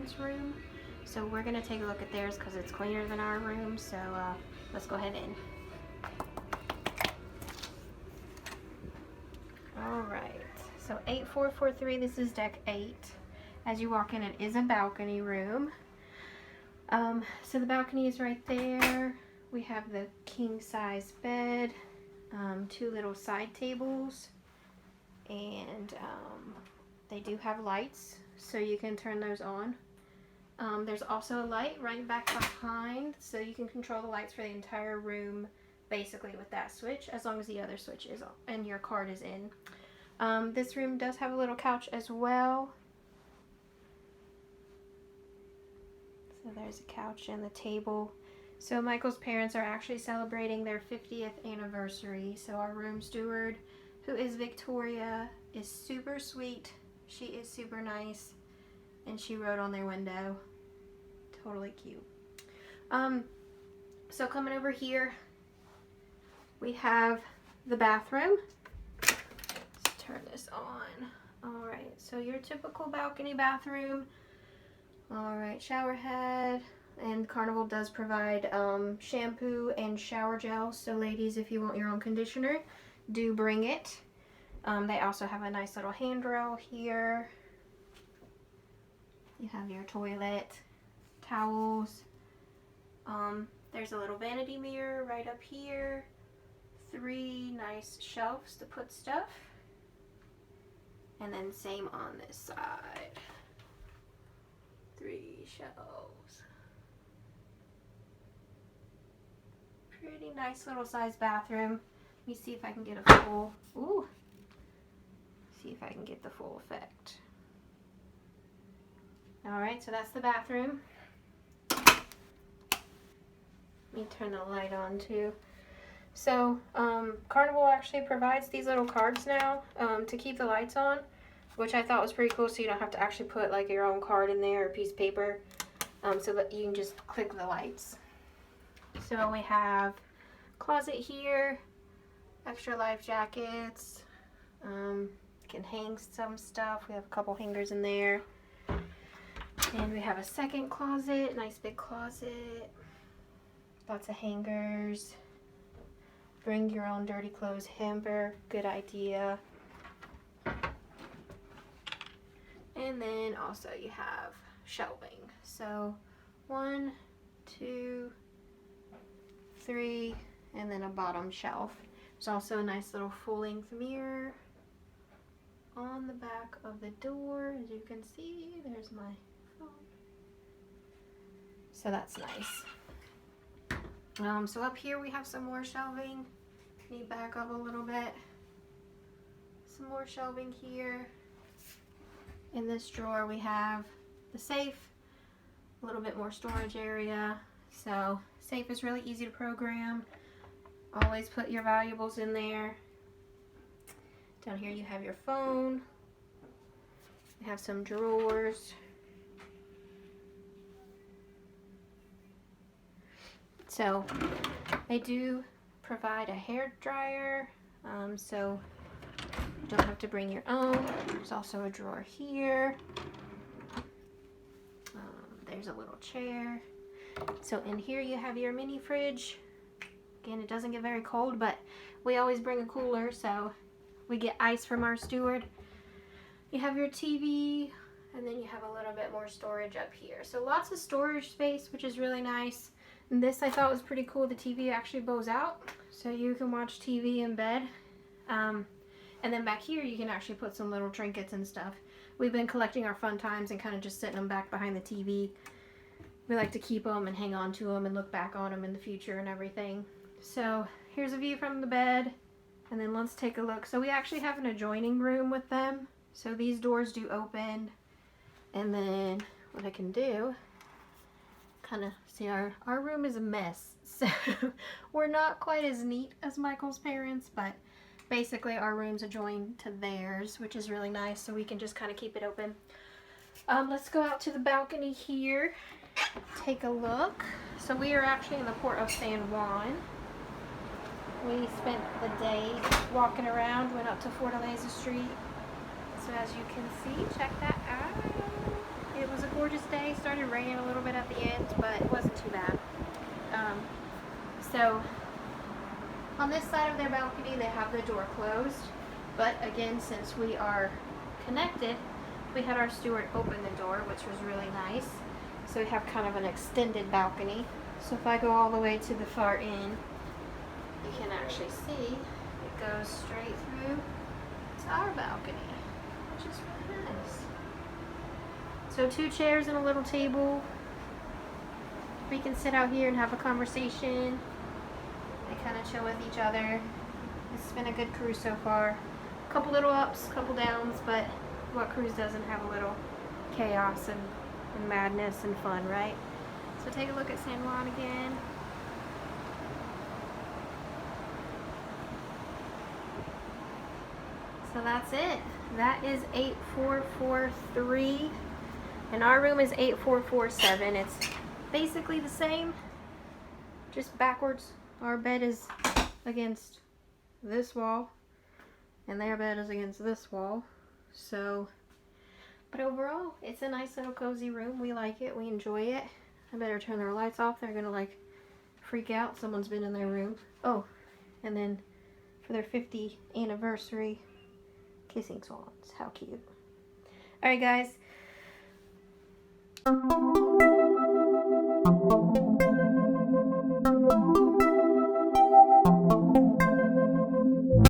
parents' room. So we're gonna take a look at theirs because it's cleaner than our room. So let's go ahead in. All right, so 8443, this is deck 8. As you walk in, it is a balcony room. So the balcony is right there. We have the king size bed, 2 little side tables, and they do have lights, so you can turn those on. There's also a light right back behind, so you can control the lights for the entire room basically with that switch, as long as the other switch is on and your card is in. This room does have a little couch as well. So there's a couch and the table. So Michael's parents are actually celebrating their 50th anniversary. So our room steward, who is Victoria, is super sweet. She is super nice. And she wrote on their window. Totally cute. So coming over here, we have the bathroom. Let's turn this on. Alright, so your typical balcony bathroom. Alright, shower head. And Carnival does provide shampoo and shower gel. So ladies, if you want your own conditioner, do bring it. They also have a nice little handrail here. You have your toilet, towels. There's a little vanity mirror right up here. 3 nice shelves to put stuff. And then same on this side. 3 shelves. Pretty nice little size bathroom. Let me see if I can get a full, see if I can get the full effect. Alright, so that's the bathroom. Let me turn the light on too. So, Carnival actually provides these little cards now to keep the lights on, which I thought was pretty cool, so you don't have to actually put like your own card in there or a piece of paper, so that you can just click the lights. So we have closet here, extra life jackets, can hang some stuff. We have a couple hangers in there. And we have a second closet, nice big closet, lots of hangers. Bring your own dirty clothes hamper, good idea. And then also you have shelving. So 1, 2, 3, and then a bottom shelf. There's also a nice little full-length mirror on the back of the door. As you can see, there's my phone. So that's nice. So up here we have some more shelving. Need to back up a little bit. Some more shelving here. In this drawer we have the safe, a little bit more storage area. So safe is really easy to program. Always put your valuables in there. Down here you have your phone. You have some drawers. So they do provide a hair dryer, so you don't have to bring your own. There's also a drawer here. There's a little chair. So in here you have your mini fridge. Again, it doesn't get very cold, but we always bring a cooler, so we get ice from our steward. You have your TV, and then you have a little bit more storage up here. So lots of storage space, which is really nice. And this I thought was pretty cool. The TV actually bows out, so you can watch TV in bed. And then back here you can actually put some little trinkets and stuff. We've been collecting our fun times and kind of just setting them back behind the TV. We like to keep them and hang on to them and look back on them in the future and everything. So here's a view from the bed, and then let's take a look. So we actually have an adjoining room with them. So these doors do open, and then what I can do, kind of see our room is a mess. So we're not quite as neat as Michael's parents, but basically our rooms adjoin to theirs, which is really nice, so we can just kind of keep it open. Let's go out to the balcony here, take a look. So we are actually in the port of San Juan. We spent the day walking around, went up to Fortaleza Street. So as you can see, check that out. It was a gorgeous day. Started raining a little bit at the end, but it wasn't too bad. So on this side of their balcony, they have the door closed. But again, since we are connected, we had our steward open the door, which was really nice. So we have kind of an extended balcony. So if I go all the way to the far end, you can actually see it goes straight through to our balcony, which is really nice. So 2 chairs and a little table. We can sit out here and have a conversation and kind of chill with each other. It's been a good cruise so far. A couple little ups, couple downs, but what cruise doesn't have a little chaos and madness and fun, right? So take a look at San Juan again. So that's it. That is 8443. And our room is 8447. It's basically the same, just backwards. Our bed is against this wall, and their bed is against this wall. So, but overall, it's a nice little cozy room. We like it. We enjoy it. I better turn their lights off. They're gonna like freak out. Someone's been in their room. Oh, and then for their 50th anniversary, kissing swans. How cute. All right, guys.